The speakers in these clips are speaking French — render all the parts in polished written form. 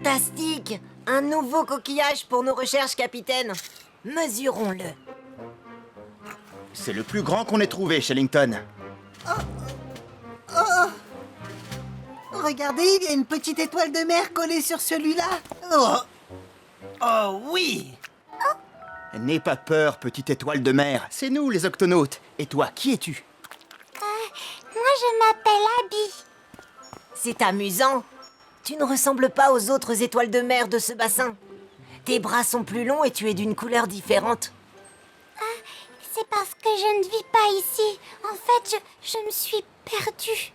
Fantastique! Un nouveau coquillage pour nos recherches, capitaine. Mesurons-le. C'est le plus grand qu'on ait trouvé, Shellington. Regardez, il y a une petite étoile de mer collée sur celui-là. Oh oui! N'aie pas peur, petite étoile de mer. C'est nous, les octonautes. Et toi, qui es-tu? Moi, je m'appelle Abby. C'est amusant. Tu ne ressembles pas aux autres étoiles de mer de ce bassin. Tes bras sont plus longs et tu es d'une couleur différente. C'est parce que je ne vis pas ici. En fait, je me suis perdue.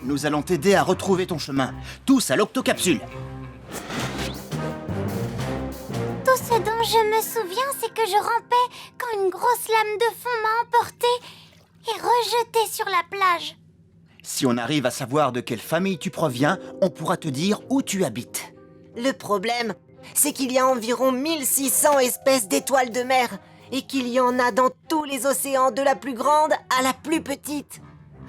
Nous allons t'aider à retrouver ton chemin. Tous à l'octocapsule. Tout ce dont je me souviens, c'est que je rampais quand une grosse lame de fond m'a emportée et rejetée sur la plage. Si on arrive à savoir de quelle famille tu proviens, on pourra te dire où tu habites. Le problème, c'est qu'il y a environ 1600 espèces d'étoiles de mer et qu'il y en a dans tous les océans, de la plus grande à la plus petite.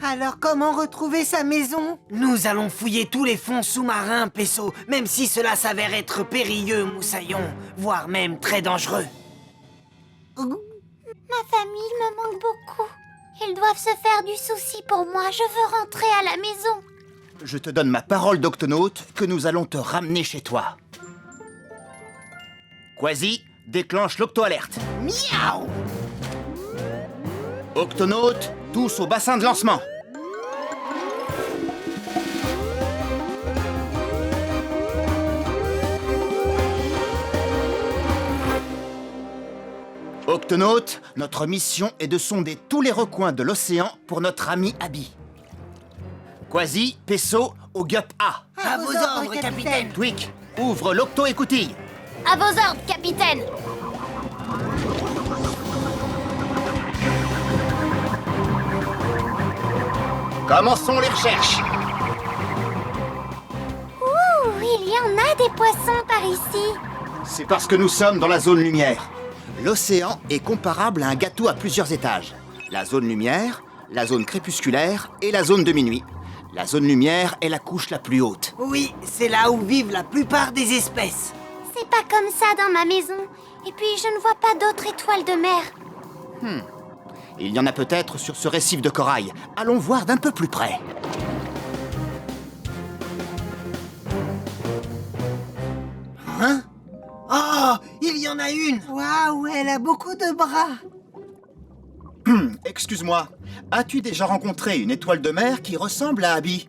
Alors comment retrouver sa maison? Nous allons fouiller tous les fonds sous-marins, Pesso, même si cela s'avère être périlleux, Moussaillon, voire même très dangereux. Ma famille me manque beaucoup. Ils doivent se faire du souci pour moi. Je veux rentrer à la maison. Je te donne ma parole d'octonaute que nous allons te ramener chez toi. Quasi, déclenche l'octo-alerte. Miaou! Octonautes, tous au bassin de lancement. Octonautes, notre mission est de sonder tous les recoins de l'océan pour notre ami Abby. Quasi, Pesso, au GUP A. À vos ordres, capitaine. Tweak, ouvre l'octo-écoutille. À vos ordres, capitaine. Commençons les recherches. Ouh, il y en a des poissons par ici. C'est parce que nous sommes dans la zone lumière. L'océan est comparable à un gâteau à plusieurs étages. La zone lumière, la zone crépusculaire et la zone de minuit. La zone lumière est la couche la plus haute. Oui, c'est là où vivent la plupart des espèces. C'est pas comme ça dans ma maison. Et puis, je ne vois pas d'autres étoiles de mer. Il y en a peut-être sur ce récif de corail. Allons voir d'un peu plus près. Hein? Oh, il y en a une! Waouh, elle a beaucoup de bras. Excuse-moi, as-tu déjà rencontré une étoile de mer qui ressemble à Abby?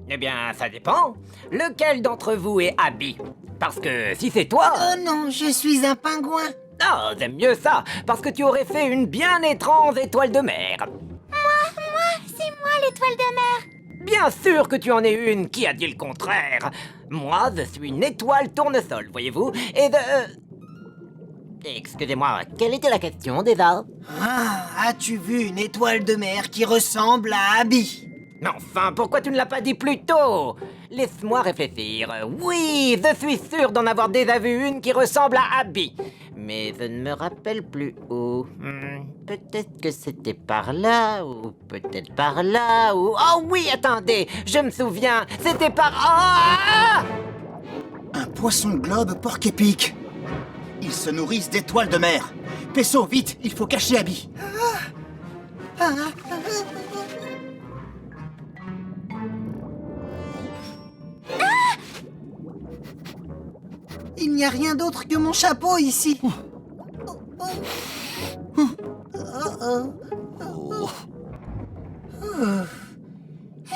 Eh bien, ça dépend. Lequel d'entre vous est Abby? Parce que si c'est toi... Oh non, je suis un pingouin. Ah, j'aime mieux ça, parce que tu aurais fait une bien étrange étoile de mer. C'est moi l'étoile de mer. Bien sûr que tu en es une, qui a dit le contraire? Moi, je suis une étoile tournesol, voyez-vous, et de... Excusez-moi, quelle était la question déjà? Ah, as-tu vu une étoile de mer qui ressemble à Abby? Mais enfin, pourquoi tu ne l'as pas dit plus tôt? Laisse-moi réfléchir. Oui, je suis sûr d'en avoir déjà vu une qui ressemble à Abby. Mais je ne me rappelle plus où. Peut-être que c'était par là, ou peut-être par là, ou... Oh oui, attendez, je me souviens, c'était par... Ah! Un poisson-globe porc-épic. Ils se nourrissent d'étoiles de mer. Pesso, vite, il faut cacher Abby. Il n'y a rien d'autre que mon chapeau ici.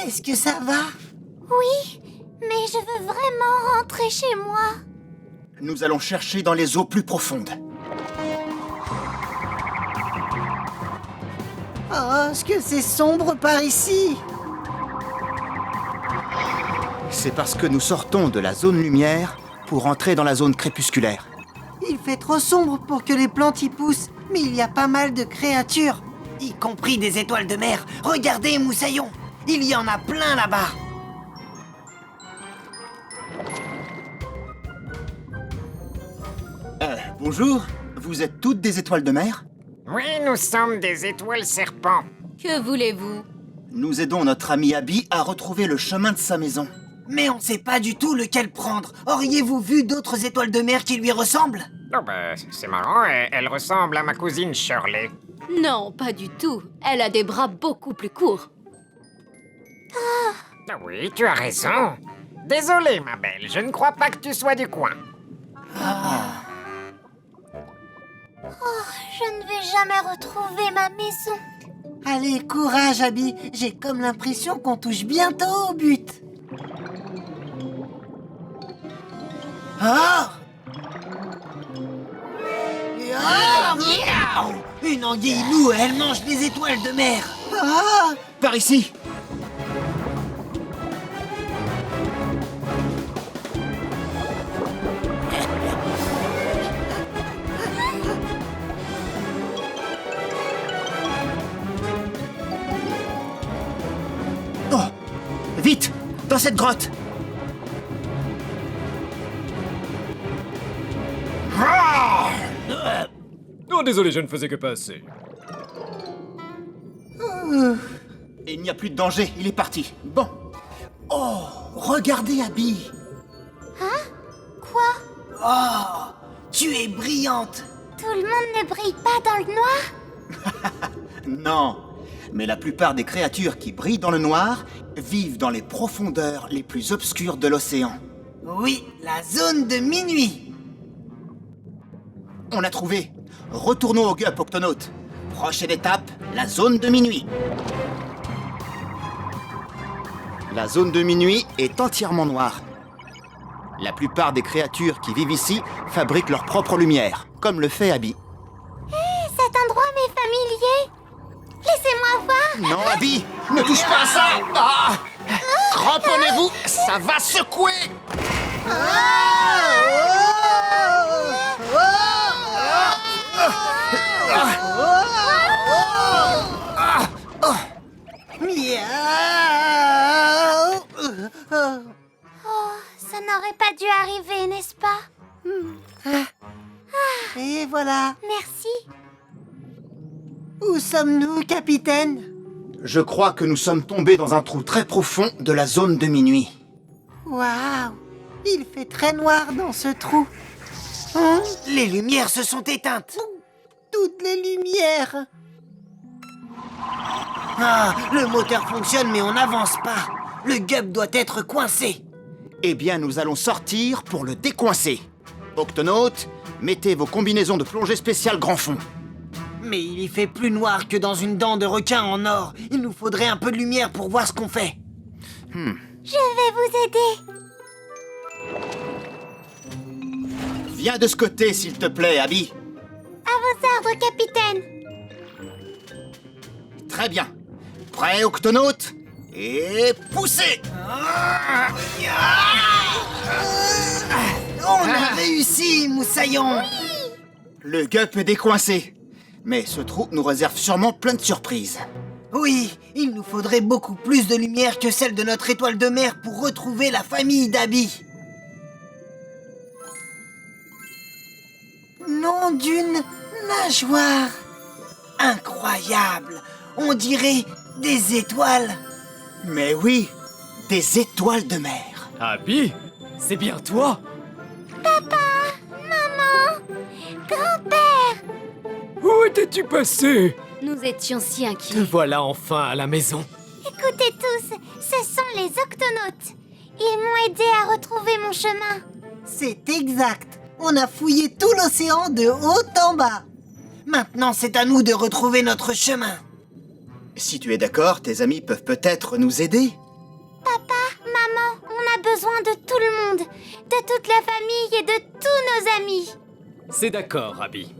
Est-ce que ça va? Oui, mais je veux vraiment rentrer chez moi. Nous allons chercher dans les eaux plus profondes. Oh, est-ce que c'est sombre par ici? C'est parce que nous sortons de la zone lumière pour entrer dans la zone crépusculaire. Il fait trop sombre pour que les plantes y poussent, mais il y a pas mal de créatures. Y compris des étoiles de mer. Regardez, Moussaillon, il y en a plein là-bas. Bonjour, vous êtes toutes des étoiles de mer? Oui, nous sommes des étoiles serpents. Que voulez-vous? Nous aidons notre ami Abby à retrouver le chemin de sa maison. Mais on sait pas du tout lequel prendre. Auriez-vous vu d'autres étoiles de mer qui lui ressemblent? Oh bah, c'est marrant, elle ressemble à ma cousine Shirley. Non, pas du tout. Elle a des bras beaucoup plus courts. Ah oui, tu as raison. Désolé, ma belle, je ne crois pas que tu sois du coin. Je ne vais jamais retrouver ma maison. Allez, courage, Abby. J'ai comme l'impression qu'on touche bientôt au but. Ah! Ah, miaou! Une anguille loup, elle mange les étoiles de mer. Ah! Par ici. Oh! Vite! Dans cette grotte! Non, désolé, je ne faisais que passer. Il n'y a plus de danger, il est parti. Bon. Oh! Regardez, Abby! Quoi? Oh, tu es brillante. Tout le monde ne brille pas dans le noir? Non, mais la plupart des créatures qui brillent dans le noir vivent dans les profondeurs les plus obscures de l'océan. Oui, la zone de minuit. On a trouvé. Retournons au Gup, Octonaute. Prochaine étape, la zone de minuit. La zone de minuit est entièrement noire. La plupart des créatures qui vivent ici fabriquent leur propre lumière, comme le fait Abby. Cet endroit m'est familier. Laissez-moi voir. Non, Abby, ne touche pas à ça. Ah, cramponnez-vous, ça va secouer. Miaou! Oh, ça n'aurait pas dû arriver, n'est-ce pas? Et voilà. Merci. Où sommes-nous, capitaine? Je crois que nous sommes tombés dans un trou très profond de la zone de minuit. Waouh! Il fait très noir dans ce trou. Les lumières se sont éteintes. Toutes les lumières. Ah, le moteur fonctionne mais on n'avance pas. Le Gup doit être coincé. Eh bien, nous allons sortir pour le décoincer. Octonautes, mettez vos combinaisons de plongée spéciale grand fond. Mais il y fait plus noir que dans une dent de requin en or. Il nous faudrait un peu de lumière pour voir ce qu'on fait. Je vais vous aider. Viens de ce côté, s'il te plaît, Abby. À vos ordres, capitaine. Très bien. Prêt, Octonautes? Et poussez! On a réussi, Moussaillon. Le Gup est décoincé. Mais ce trou nous réserve sûrement plein de surprises. Oui, il nous faudrait beaucoup plus de lumière que celle de notre étoile de mer pour retrouver la famille d'Abby. Nom d'une nageoire. Incroyable. On dirait des étoiles. Mais oui, des étoiles de mer. Abby, c'est bien toi? Maman, grand-père. Où étais-tu passé? Nous étions si Te inquiets. voilà enfin à la maison. Écoutez tous, ce sont les octonautes. Ils m'ont aidé à retrouver mon chemin. C'est exact. On a fouillé tout l'océan de haut en bas. Maintenant, c'est à nous de retrouver notre chemin. Si tu es d'accord, tes amis peuvent peut-être nous aider. Maman, on a besoin de tout le monde, de toute la famille et de tous nos amis. C'est d'accord, Abby.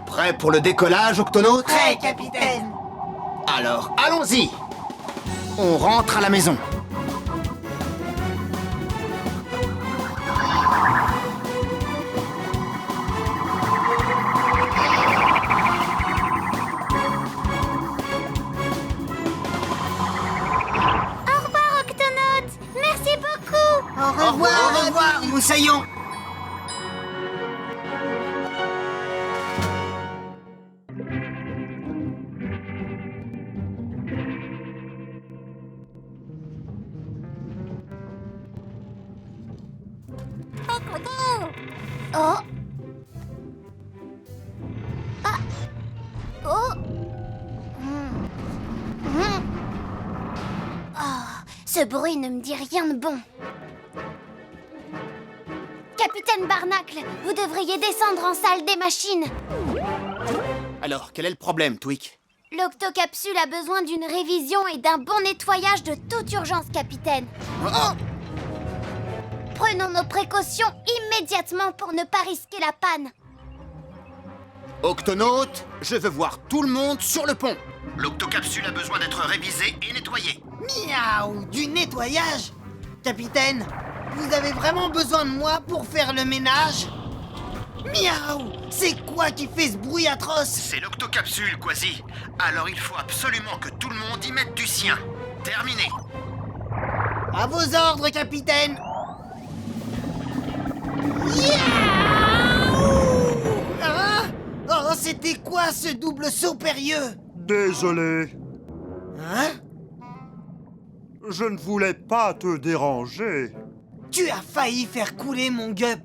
Prêt pour le décollage, Octonautes? Prêt, capitaine. Alors, allons-y. On rentre à la maison. Au revoir, octonautes. Merci beaucoup. Au revoir. Au revoir, Moussaillon. Oh. Ah. Oh. Oh, ce bruit ne me dit rien de bon. Capitaine Barnacle, vous devriez descendre en salle des machines. Alors, quel est le problème, Tweak? L'octocapsule a besoin d'une révision et d'un bon nettoyage de toute urgence, capitaine. Oh! Prenons nos précautions immédiatement pour ne pas risquer la panne. Octonautes, je veux voir tout le monde sur le pont. L'octocapsule a besoin d'être révisée et nettoyée. Miaou, du nettoyage? Capitaine, vous avez vraiment besoin de moi pour faire le ménage? Miaou, c'est quoi qui fait ce bruit atroce? C'est l'octocapsule, Quasi. Alors il faut absolument que tout le monde y mette du sien. Terminé. À vos ordres, capitaine. Hein? Oh, c'était quoi ce double saut périlleux? Désolé, Hein? je ne voulais pas te déranger. Tu as failli faire couler mon gup.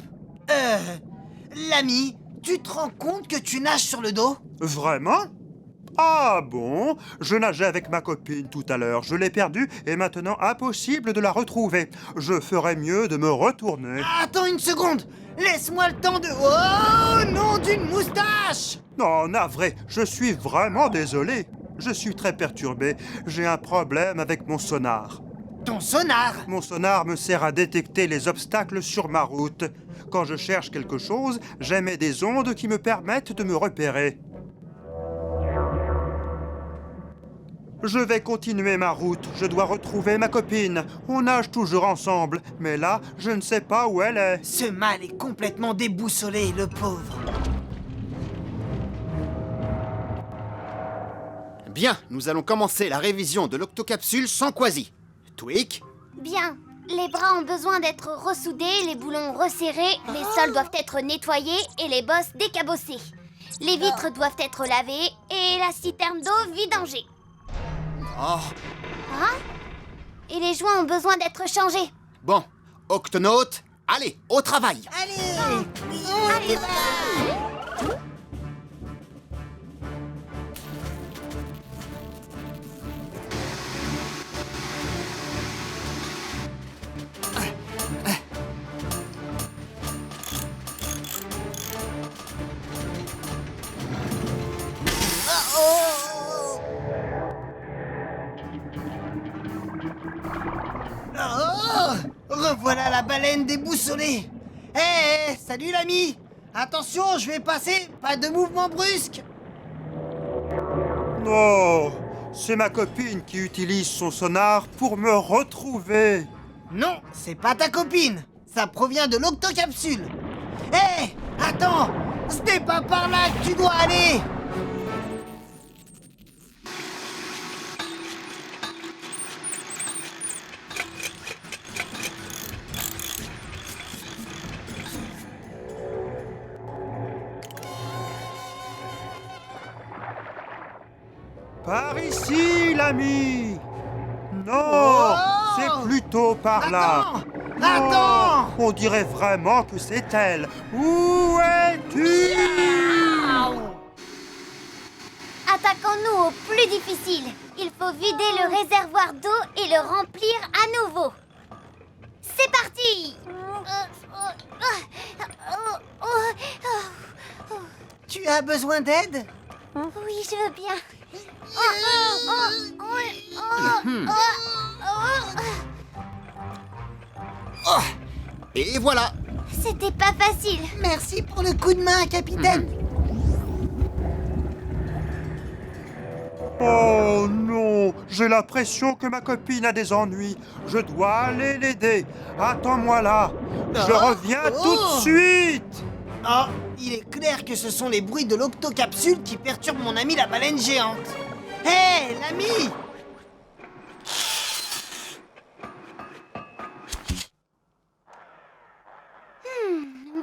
L'ami, tu te rends compte que tu nages sur le dos? Vraiment? Ah bon? Je nageais avec ma copine tout à l'heure. Je l'ai perdue et maintenant impossible de la retrouver. Je ferais mieux de me retourner. Attends une seconde. Laisse-moi le temps de... Oh non, d'une moustache! Non, navré, je suis vraiment désolé. Je suis très perturbé. J'ai un problème avec mon sonar. Ton sonar? Mon sonar me sert à détecter les obstacles sur ma route. Quand je cherche quelque chose, j'émets des ondes qui me permettent de me repérer. Je vais continuer ma route. Je dois retrouver ma copine. On nage toujours ensemble, mais là, je ne sais pas où elle est. Ce mâle est complètement déboussolé, le pauvre. Bien, nous allons commencer la révision de l'octocapsule sans Quasi. Tweak, Bien. Les bras ont besoin d'être ressoudés, les boulons resserrés, les sols doivent être nettoyés et les bosses décabossées. Les vitres doivent être lavées et la citerne d'eau vidangée. oh, Hein? Et les joints ont besoin d'être changés. bon, octonautes, allez, au travail. Allez, Allez, Oh, revoilà la baleine déboussolée. Hé, salut l'ami. Attention, je vais passer, pas de mouvement brusque. Non, c'est ma copine qui utilise son sonar pour me retrouver. Non, c'est pas ta copine. Ça provient de l'octocapsule. Hé, attends, ce n'est pas par là que tu dois aller. Par ici, l'ami. Non, Oh, c'est plutôt par là. Attends, Non, attends. on dirait vraiment que c'est elle. Où es-tu? attaquons-nous au plus difficile. Il faut vider le réservoir d'eau et le remplir à nouveau. C'est parti! Tu as besoin d'aide? Oui, je veux bien. Et voilà. C'était pas facile. Merci pour le coup de main, capitaine. Oh non, j'ai l'impression que ma copine a des ennuis. Je dois aller l'aider. Attends-moi là. Je reviens tout de suite. Oh, il est clair que ce sont les bruits de l'octocapsule qui perturbent mon ami la baleine géante. Hé, l'ami!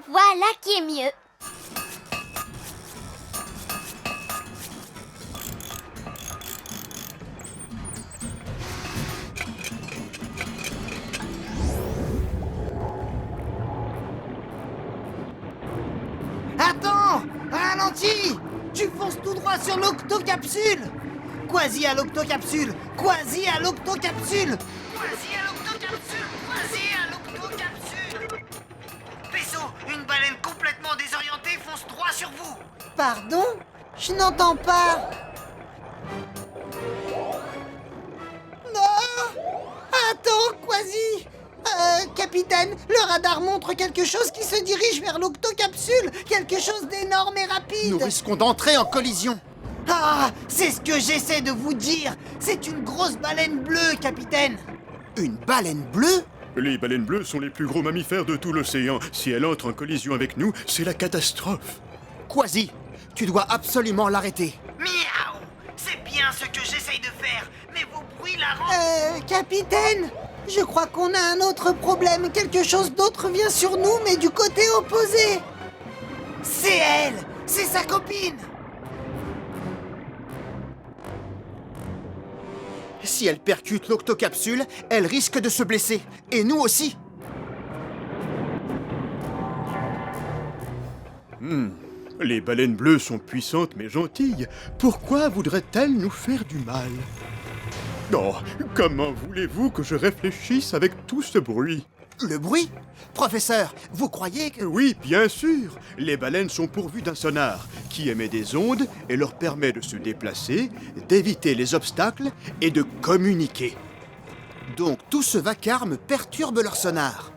Voilà qui est mieux. Quasi! Tu fonces tout droit sur l'octocapsule! Quasi à l'octocapsule! Quasi à l'octocapsule! Quasi à l'octocapsule! Quasi à l'octocapsule! Peso, une baleine complètement désorientée fonce droit sur vous. Pardon? Je n'entends pas! Non! Attends, Quasi! Capitaine, le radar montre quelque chose qui se dirige vers l'octocapsule! Quelque chose d'énorme et rapide! Nous risquons d'entrer en collision. Ah! C'est ce que j'essaie de vous dire! C'est une grosse baleine bleue, capitaine! Une baleine bleue? Les baleines bleues sont les plus gros mammifères de tout l'océan. Si elle entre en collision avec nous, c'est la catastrophe. Quasi, tu dois absolument l'arrêter. Miaou! C'est bien ce que j'essaye de faire, mais vos bruits la rendent... Capitaine! Je crois qu'on a un autre problème. Quelque chose d'autre vient sur nous, mais du côté opposé! C'est elle! C'est sa copine! Si elle percute l'octocapsule, elle risque de se blesser. Et nous aussi. Les baleines bleues sont puissantes mais gentilles. Pourquoi voudraient-elles nous faire du mal? Oh, comment voulez-vous que je réfléchisse avec tout ce bruit? Le bruit? Professeur, vous croyez que... Oui, bien sûr. Les baleines sont pourvues d'un sonar qui émet des ondes et leur permet de se déplacer, d'éviter les obstacles et de communiquer. Donc tout ce vacarme perturbe leur sonar.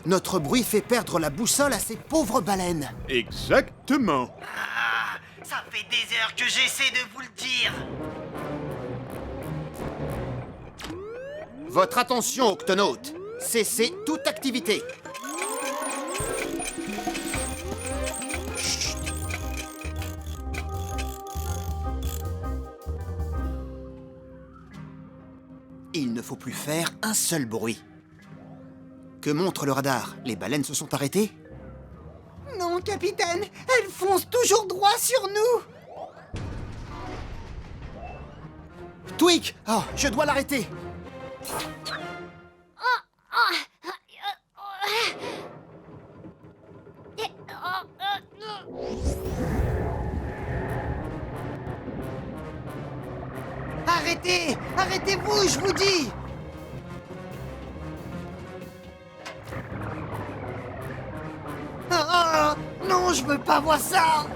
Notre bruit fait perdre la boussole à ces pauvres baleines. Exactement. Ah, ça fait des heures que j'essaie de vous le dire. Votre attention, octonautes. Cessez toute activité. Chut. Il ne faut plus faire un seul bruit. Que montre le radar? Les baleines se sont arrêtées? Non, capitaine! Elle fonce toujours droit sur nous! Tweak! Oh, je dois l'arrêter! Arrêtez! Arrêtez-vous, je vous dis! Oh, non, je veux pas voir ça!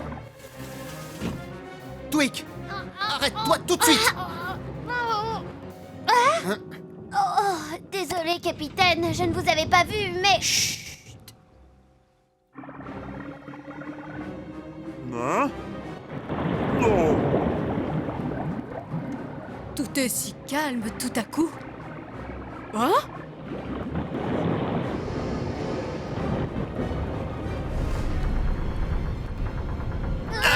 Tweak! Arrête-toi tout de suite! Oh, désolé, capitaine, je ne vous avais pas vu, mais... Chut! Hein? Non! Tout est si calme tout à coup. Hein?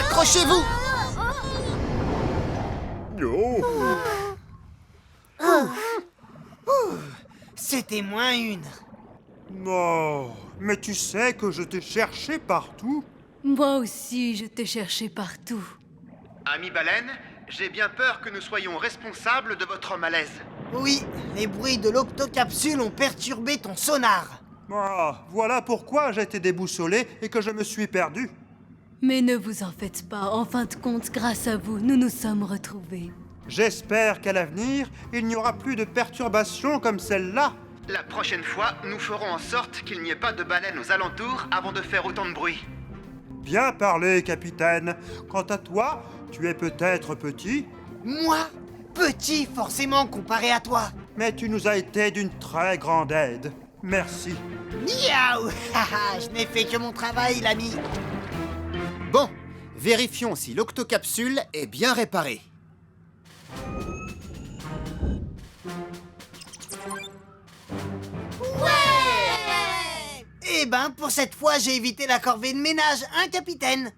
Accrochez-vous! C'était moins une. Non, mais tu sais que je t'ai cherché partout. Moi aussi, je t'ai cherché partout. Ami baleine, j'ai bien peur que nous soyons responsables de votre malaise. Oui, les bruits de l'octocapsule ont perturbé ton sonar. Ah, voilà pourquoi j'ai été déboussolé et que je me suis perdu. Mais ne vous en faites pas, en fin de compte, grâce à vous, nous nous sommes retrouvés. J'espère qu'à l'avenir, il n'y aura plus de perturbations comme celle-là. La prochaine fois, nous ferons en sorte qu'il n'y ait pas de baleines aux alentours avant de faire autant de bruit. Bien parlé, capitaine. Quant à toi, tu es peut-être petit, Moi? Petit, forcément, comparé à toi. mais tu nous as été d'une très grande aide. Merci. Miaou! Haha, je n'ai fait que mon travail, l'ami. Bon, vérifions si l'octocapsule est bien réparée. Eh ben, pour cette fois, j'ai évité la corvée de ménage, hein, capitaine?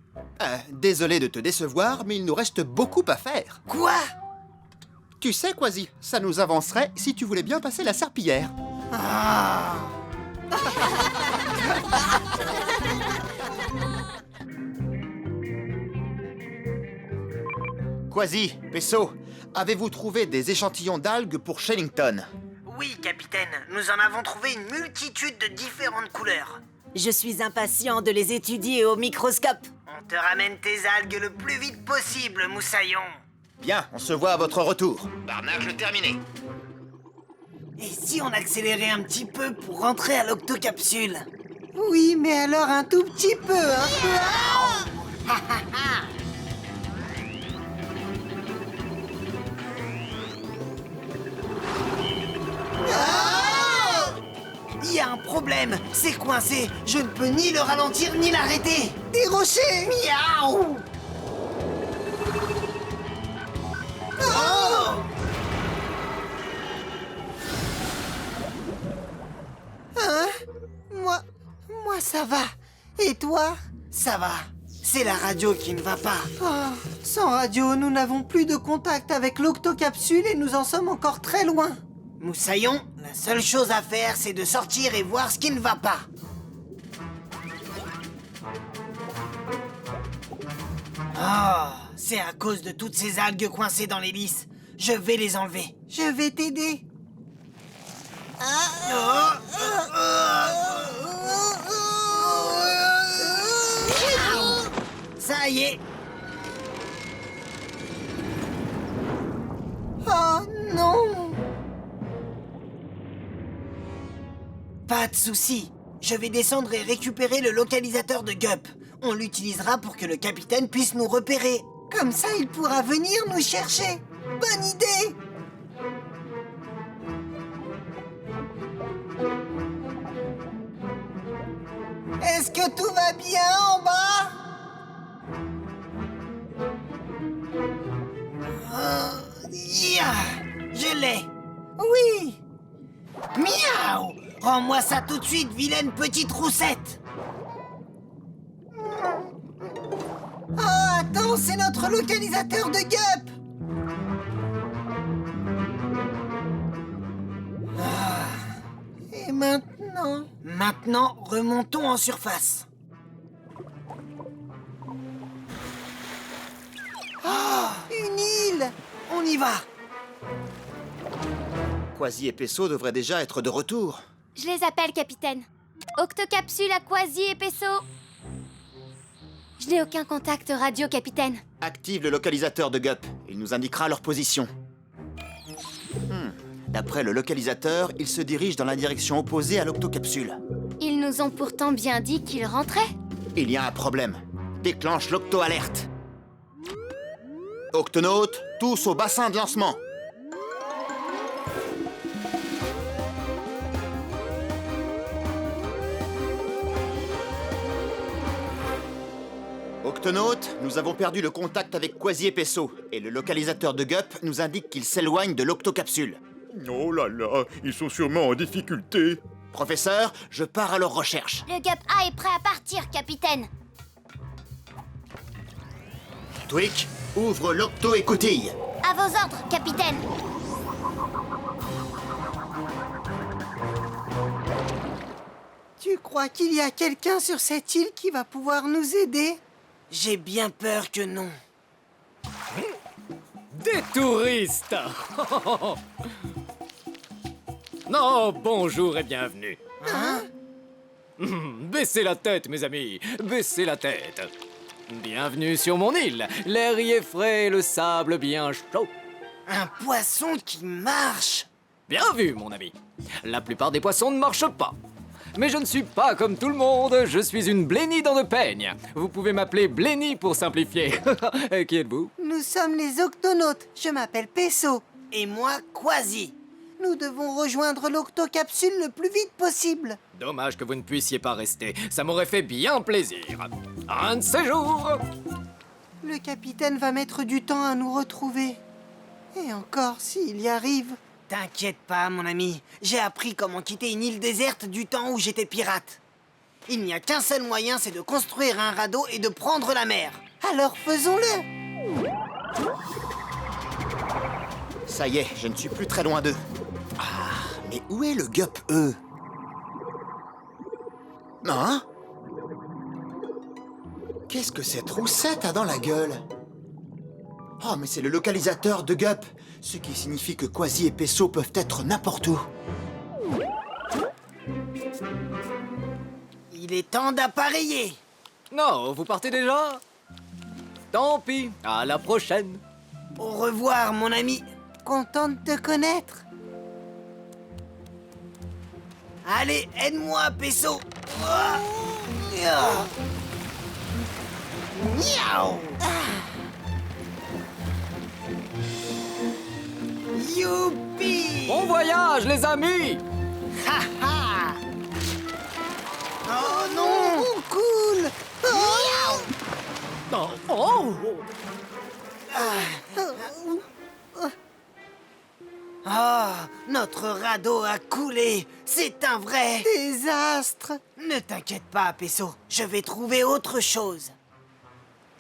Désolé de te décevoir, mais il nous reste beaucoup à faire. Quoi? Tu sais, Quasi, ça nous avancerait si tu voulais bien passer la serpillière. Ah. Quasi, Peso, avez-vous trouvé des échantillons d'algues pour Shellington? Oui, capitaine, nous en avons trouvé une multitude de différentes couleurs. Je suis impatient de les étudier au microscope. On On te ramène tes algues le plus vite possible, Moussaillon. Bien, on se voit à votre retour. Barnage terminé. Et si on accélérait un petit peu pour rentrer à l'octocapsule? Oui, mais alors un tout petit peu, hein. Il y a un problème, c'est coincé. Je ne peux ni le ralentir ni l'arrêter. Des rochers! Miaou! Oh! Hein? Moi ça va. Et toi? Ça va. C'est la radio qui ne va pas. Oh, sans radio, nous n'avons plus de contact avec l'octocapsule et nous en sommes encore très loin. Moussaillon, la seule chose à faire, c'est de sortir et voir ce qui ne va pas. Oh, c'est à cause de toutes ces algues coincées dans l'hélice. Je vais les enlever. Je vais t'aider. Ça y est. Oh non! Pas de souci. Je vais descendre et récupérer le localisateur de Gup. On l'utilisera pour que le capitaine puisse nous repérer. Comme ça, il pourra venir nous chercher. Bonne idée! Est-ce que tout va bien en bas? Je l'ai. Oui! Miaou! Rends-moi ça tout de suite, vilaine petite roussette. Oh, attends, c'est notre localisateur de Gup! Et maintenant? Maintenant, remontons en surface. Une île! On y va. Quasi et Pesso devraient déjà être de retour. Je les appelle, capitaine. Octocapsule à Quasi et Pesso. Je n'ai aucun contact radio, capitaine. Active le localisateur de Gup. Il nous indiquera leur position. D'après le localisateur, ils se dirigent dans la direction opposée à l'octocapsule. Ils nous ont pourtant bien dit qu'ils rentraient. Il y a un problème. Déclenche l'octo-alerte. Octonautes, tous au bassin de lancement. Octonautes, nous avons perdu le contact avec Quasi et Pesso, et le localisateur de Gup nous indique qu'il s'éloigne de l'octocapsule. Oh là là, ils sont sûrement en difficulté. Professeur, je pars à leur recherche. Le Gup A est prêt à partir, capitaine. Twig, ouvre l'octo-écoutille. À vos ordres, capitaine. Tu crois qu'il y a quelqu'un sur cette île qui va pouvoir nous aider? J'ai bien peur que non. Des touristes. Non, bonjour et bienvenue. Hein? Baissez la tête, mes amis, baissez la tête. Bienvenue sur mon île. L'air y est frais et le sable bien chaud. Un poisson qui marche. Bien vu, mon ami. La plupart des poissons ne marchent pas. Mais je ne suis pas comme tout le monde, je suis une blénie dans de peigne. Vous pouvez m'appeler Blénie pour simplifier. Qui êtes-vous? Nous sommes les octonautes. Je m'appelle Pesso. Et moi, Quasi. Nous devons rejoindre l'octocapsule le plus vite possible. Dommage que vous ne puissiez pas rester, ça m'aurait fait bien plaisir. Un de ces jours. Le capitaine va mettre du temps à nous retrouver. Et encore s'il y arrive. T'inquiète pas, mon ami. J'ai appris comment quitter une île déserte du temps où j'étais pirate. Il n'y a qu'un seul moyen, c'est de construire un radeau et de prendre la mer. Alors faisons-le. Ça y est, je ne suis plus très loin d'eux. Ah, mais où est le Gup E? Hein? Qu'est-ce que cette roussette a dans la gueule? Oh, mais c'est le localisateur de Gup, ce qui signifie que Quasi et Pesso peuvent être n'importe où. Il est temps d'appareiller. Non, vous partez déjà? Tant pis, à la prochaine. Au revoir, mon ami. Content de te connaître. Allez, aide-moi, Peso. Miaou. Youpi! Bon voyage, les amis! Ha ha! Oh non! Cool! Oh, oh. Ah, notre radeau a coulé. C'est un vrai désastre. Ne t'inquiète pas, Peso. Je vais trouver autre chose.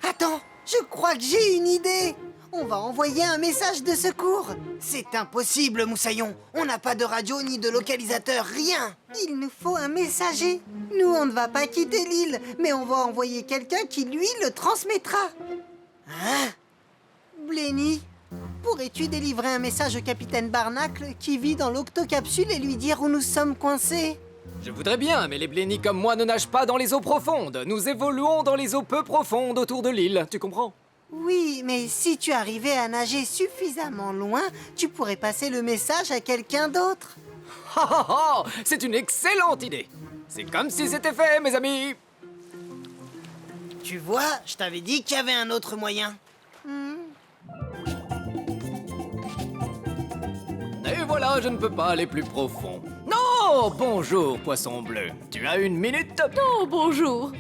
Attends, je crois que j'ai une idée. On va envoyer un message de secours. C'est impossible, Moussaillon. On n'a pas de radio ni de localisateur, rien. Il nous faut un messager. Nous, on ne va pas quitter l'île, mais on va envoyer quelqu'un qui, lui, le transmettra. Hein? Blenny, pourrais-tu délivrer un message au capitaine Barnacle qui vit dans l'octocapsule et lui dire où nous sommes coincés? Je voudrais bien, mais les Blenny comme moi ne nagent pas dans les eaux profondes. Nous évoluons dans les eaux peu profondes autour de l'île, tu comprends? Oui, mais si tu arrivais à nager suffisamment loin, tu pourrais passer le message à quelqu'un d'autre. Ha ha ha! C'est une excellente idée! C'est comme si c'était fait, mes amis! Tu vois, je t'avais dit qu'il y avait un autre moyen. Et voilà, je ne peux pas aller plus profond. Non! Bonjour, poisson bleu. Tu as une minute? Oh, bonjour.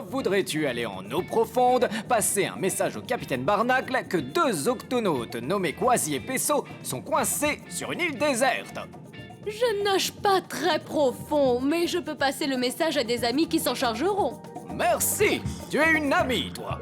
Voudrais-tu aller en eau profonde, passer un message au capitaine Barnacle que 2 octonautes nommés Quasi et Peso sont coincés sur une île déserte? Je nage pas très profond, mais je peux passer le message à des amis qui s'en chargeront. Merci! Tu es une amie, toi!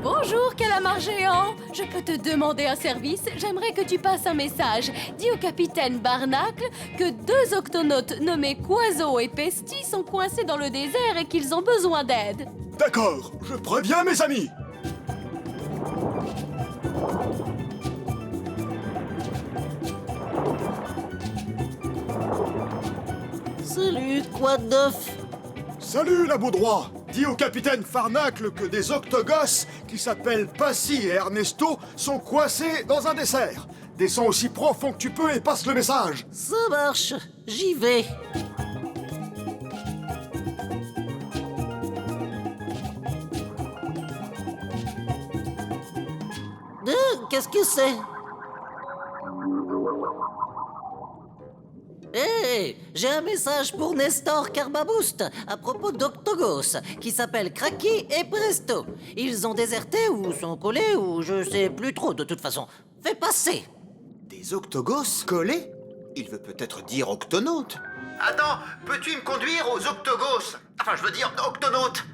Bonjour, calamar géant. Je peux te demander un service? J'aimerais que tu passes un message. Dis au capitaine Barnacle que 2 octonautes nommés Quaso et Pesti sont coincés dans le désert et qu'ils ont besoin d'aide. D'accord, je préviens mes amis. Salut, quoi de neuf? Salut la Baudroie. Dis au capitaine Farnacle que des octogosses qui s'appellent Passy et Ernesto sont coincés dans un dessert. Descends aussi profond que tu peux et passe le message. Ça marche, j'y vais. Qu'est-ce que c'est? Hé, j'ai un message pour Nestor Carbaboost à propos d'Octogos, qui s'appelle Kraki et Presto. Ils ont déserté ou sont collés ou je sais plus trop de toute façon. Fais passer. Des octogos collés? Il veut peut-être dire octonautes. Attends, peux-tu me conduire aux octogos? Enfin, je veux dire octonautes.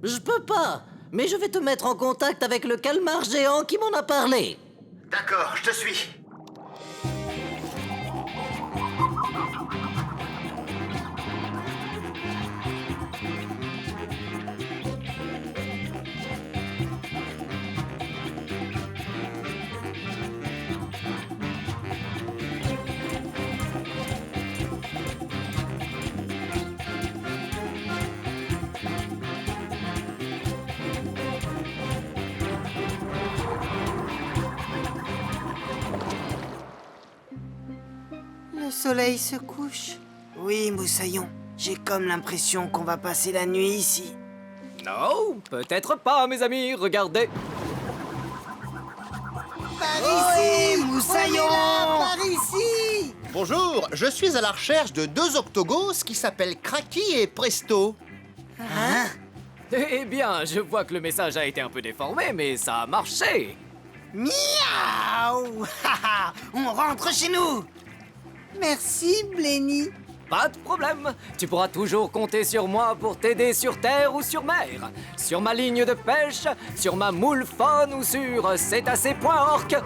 Je peux pas, mais je vais te mettre en contact avec le calmar géant qui m'en a parlé. D'accord, je te suis. Le soleil se couche. Oui, Moussaillon, j'ai comme l'impression qu'on va passer la nuit ici. Non, peut-être pas, mes amis, regardez. Par ici, Moussaillon! Par ici! Bonjour, je suis à la recherche de 2 octogos qui s'appellent Kraki et Presto. Hein? Eh bien, je vois que le message a été un peu déformé, mais ça a marché. Miaou! Haha, on rentre chez nous! Merci, Blenny. Pas de problème. Tu pourras toujours compter sur moi pour t'aider sur terre ou sur mer. Sur ma ligne de pêche, sur ma moule faune ou sur cétacé.org.